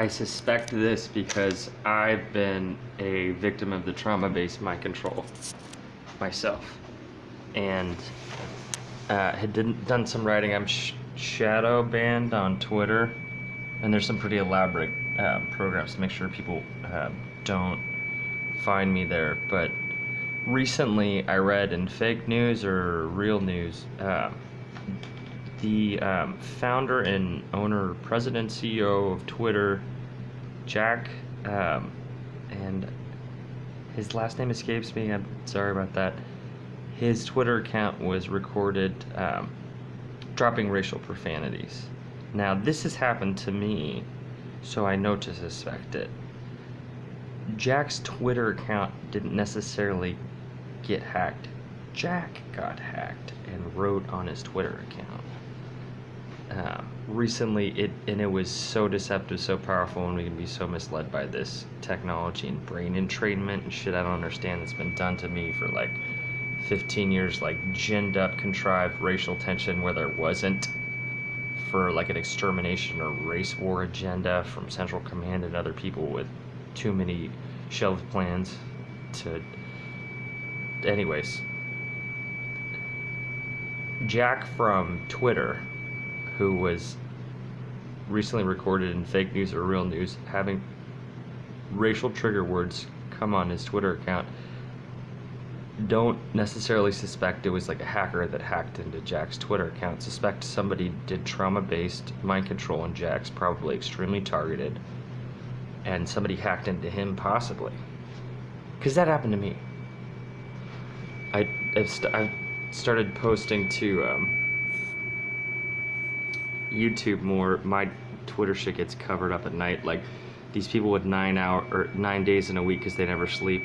I suspect this because I've been a victim of the trauma-based mind control myself, and done some writing. I'm shadow banned on Twitter, and there's some pretty elaborate programs to make sure people don't find me there. But recently, I read in fake news or real news, the founder and owner, president, CEO of Twitter, Jack, and his last name escapes me. I'm sorry about that. His Twitter account was recorded dropping racial profanities. Now, this has happened to me, so I know to suspect it. Jack's Twitter account didn't necessarily get hacked. Jack got hacked and wrote on his Twitter account. Recently, it was so deceptive, so powerful, and we can be so misled by this technology and brain entrainment and shit I don't understand that's been done to me for like 15 years, like ginned up, contrived racial tension where there wasn't, for like an extermination or race war agenda from Central Command and other people with too many shelved plans to... Anyways, Jack from Twitter, who was recently recorded in fake news or real news having racial trigger words come on his Twitter account, don't necessarily suspect it was like a hacker that hacked into Jack's Twitter account. Suspect somebody did trauma-based mind control on Jack's, probably extremely targeted, and somebody hacked into him possibly. Because that happened to me. I've started posting to YouTube more. My Twitter shit gets covered up at night. Like these people with 9 days in a week because they never sleep,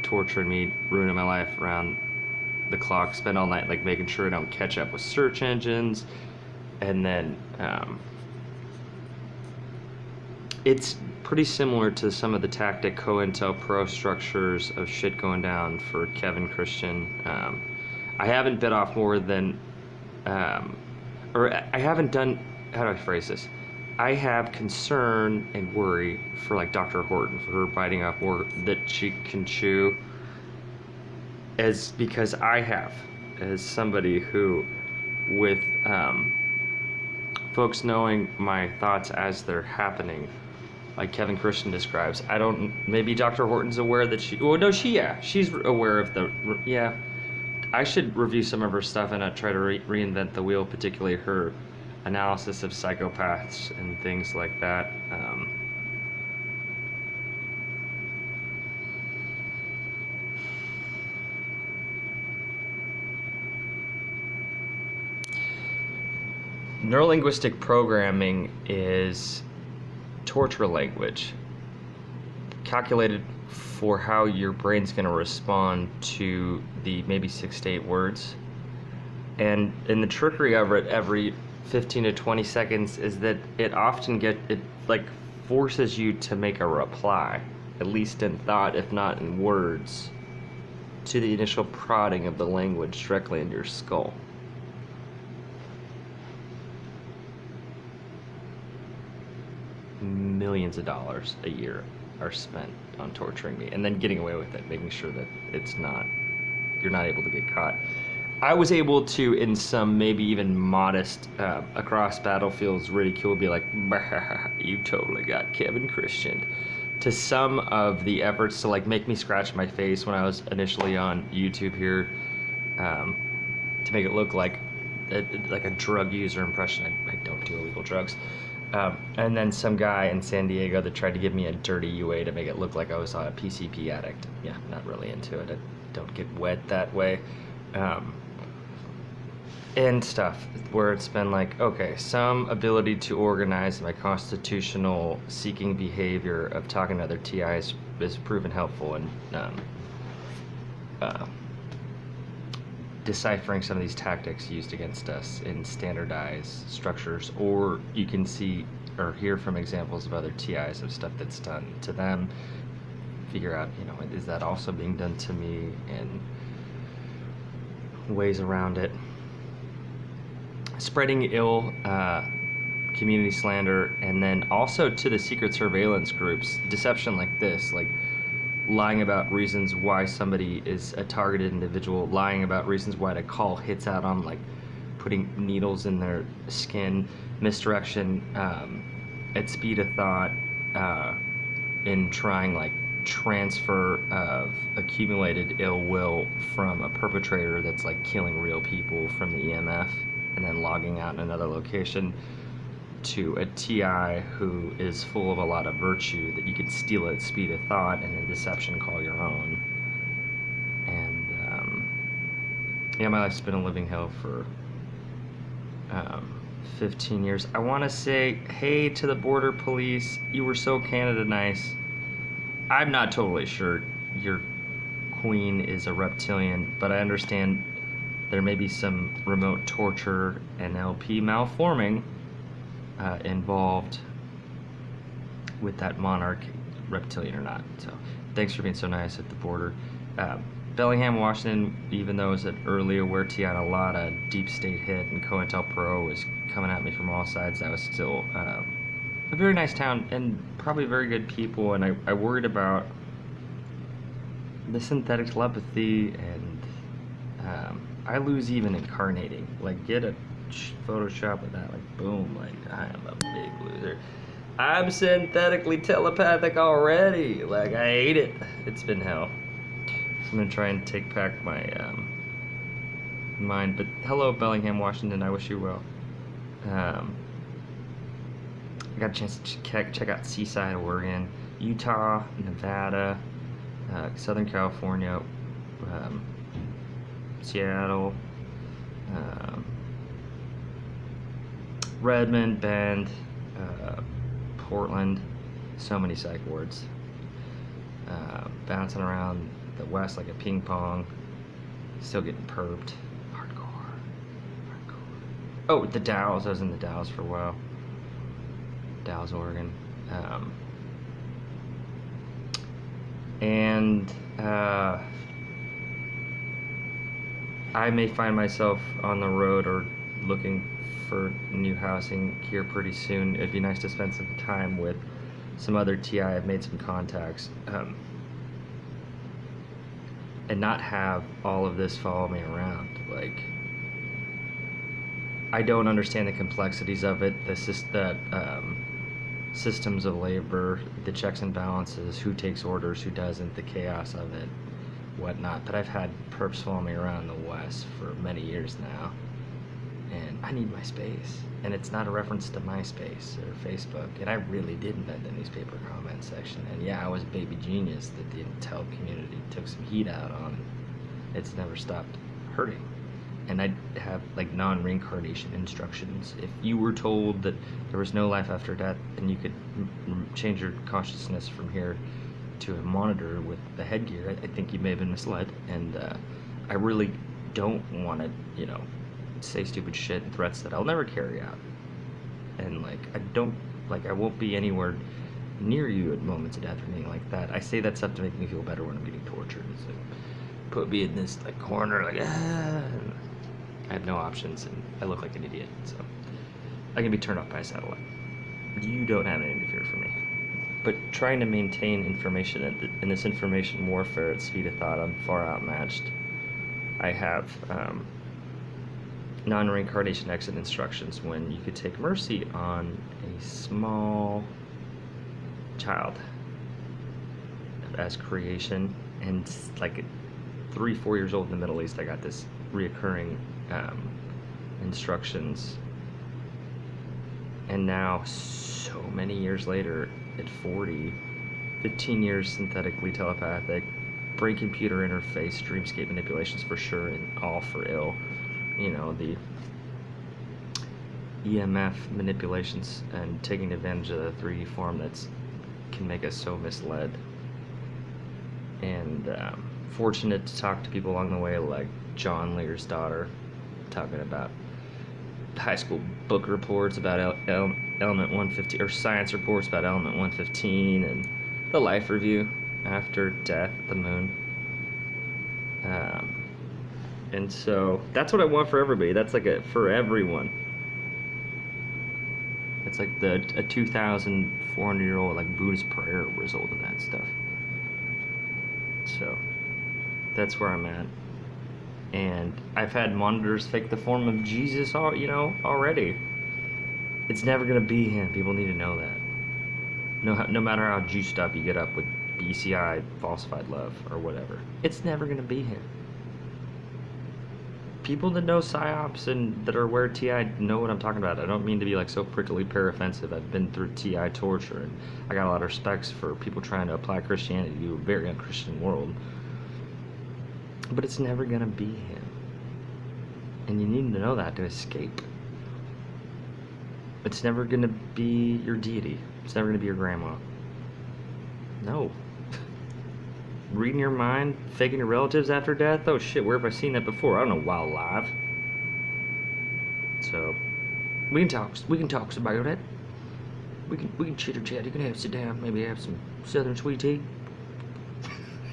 torturing me, ruining my life around the clock. Spend all night like making sure I don't catch up with search engines, and then it's pretty similar to some of the tactic COINTELPRO structures of shit going down for Kevin Christian. I haven't bit off more than, or I haven't done, how do I phrase this? I have concern and worry for like Dr. Horton, for her biting off more that she can chew, because I have, as somebody who, with folks knowing my thoughts as they're happening, like Kevin Christian describes. Maybe Dr. Horton's aware that she's aware of I should review some of her stuff and not try to reinvent the wheel, particularly her analysis of psychopaths and things like that. Neurolinguistic programming is torture language calculated for how your brain's going to respond to the maybe 6 to 8 words, and the trickery of it every 15 to 20 seconds is that it often forces you to make a reply, at least in thought if not in words, to the initial prodding of the language directly into your skull. Millions of dollars a year are spent on torturing me and then getting away with it, making sure that you're not able to get caught. I was able to, in some maybe even modest across battlefields ridicule, be like, you totally got Kevin Christian, to some of the efforts to like make me scratch my face when I was initially on YouTube here, to make it look like a drug user impression. I don't do illegal drugs. And then some guy in San Diego that tried to give me a dirty UA to make it look like I was a PCP addict. Yeah, not really into it. I don't get wet that way. And stuff where it's been like, okay, some ability to organize my constitutional seeking behavior of talking to other TIs is proven helpful in deciphering some of these tactics used against us in standardized structures. Or you can see or hear from examples of other TIs of stuff that's done to them, figure out, is that also being done to me, and ways around it. Spreading ill community slander, and then also to the secret surveillance groups, deception like this, like lying about reasons why somebody is a targeted individual, lying about reasons why to call hits out on, like putting needles in their skin, misdirection at speed of thought, in trying like transfer of accumulated ill will from a perpetrator that's like killing real people from the EMF and then logging out in another location to a TI who is full of a lot of virtue that you could steal at speed of thought and in deception call your own. And yeah, my life's been a living hell for 15 years. I want to say, hey to the border police, you were so Canada nice. I'm not totally sure your queen is a reptilian, but I understand there may be some remote torture and LP malforming involved with that monarch, reptilian or not. So thanks for being so nice at the border. Bellingham, Washington, even though it was an early aware TI on a lot of deep state hit and COINTELPRO was coming at me from all sides, that was still a very nice town and probably very good people. And I worried about the synthetic telepathy, and I lose even incarnating. Like, get a Photoshop of that, like, boom, like, I am a big loser. I'm synthetically telepathic already. Like, I hate it. It's been hell. So I'm gonna try and take back my mind. But hello, Bellingham, Washington. I wish you well. I got a chance to check out Seaside, Oregon, Utah, Nevada, Southern California, Seattle, Redmond, Bend, Portland. So many psych wards. Bouncing around the West like a ping pong. Still getting perped. Hardcore. Oh, the Dalles. I was in the Dalles for a while. Dalles, Oregon. And I may find myself on the road or looking for new housing here pretty soon. It'd be nice to spend some time with some other TI. I've made some contacts. And not have all of this follow me around. Like, I don't understand the complexities of it, the systems of labor, the checks and balances, who takes orders, who doesn't, the chaos of it, whatnot. But I've had perps follow me around the West for many years now, and I need my space. And it's not a reference to MySpace or Facebook, and I really did invent the newspaper comment section. And yeah, I was a baby genius that the intel community took some heat out on. It's never stopped hurting. And I have like non-reincarnation instructions. If you were told that there was no life after death and you could change your consciousness from here to a monitor with the headgear, I think you may have been misled. And I really don't want to, say stupid shit and threats that I'll never carry out. And like, I won't be anywhere near you at moments of death or anything like that. I say that stuff to make me feel better when I'm getting tortured. It's like, put me in this like corner, like, and I have no options, and I look like an idiot, so I can be turned off by a satellite. You don't have anything to fear from me. But trying to maintain information in this information warfare at speed of thought, I'm far outmatched. I have non-reincarnation exit instructions when you could take mercy on a small child as creation. And like 3-4 years old in the Middle East, I got this reoccurring instructions. And now, so many years later, at 40, 15 years synthetically telepathic, brain computer interface, dreamscape manipulations for sure, and all for ill. The EMF manipulations and taking advantage of the 3D form that's can make us so misled. And fortunate to talk to people along the way, like John Lear's daughter, talking about high school book reports about element 115, or science reports about element 115, and the life review after death at the moon. And so that's what I want for everybody. That's like for everyone. It's like a 2,400-year-old like Buddhist prayer result of that stuff. So that's where I'm at. And I've had monitors fake the form of Jesus, already. It's never gonna be him. People need to know that. No matter how juiced up you get up with BCI, falsified love, or whatever, it's never gonna be him. People that know psyops and that are aware of TI know what I'm talking about. I don't mean to be like so prickly pear offensive. I've been through TI torture, and I got a lot of respects for people trying to apply Christianity to a very unchristian world. But it's never gonna be him. And you need to know that to escape. It's never gonna be your deity. It's never gonna be your grandma. No. Reading your mind, faking your relatives after death? Oh shit, where have I seen that before? I don't know, Wild Live. So we can talk about it. We can chitter chat. You can have sit down, maybe have some southern sweet tea.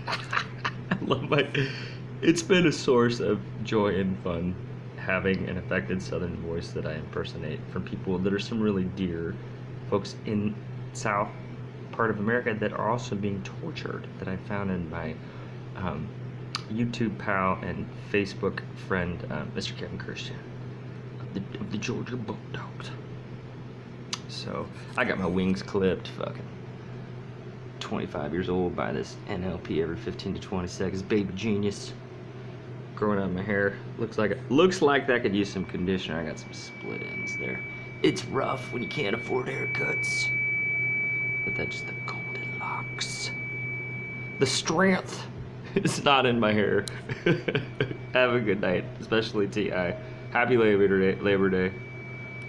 I love it's been a source of joy and fun having an affected southern voice that I impersonate from people that are some really dear folks in south part of America that are also being tortured, that I found in my YouTube pal and Facebook friend, Mr. Kevin Christian of the Georgia Bulldogs. So I got my wings clipped, fucking 25 years old by this NLP every 15 to 20 seconds, baby genius. Growing out my hair, looks like that could use some conditioner. I got some split ends there. It's rough when you can't afford haircuts. But that's just the golden locks. The strength is not in my hair. Have a good night, especially T.I. Happy Labor Day.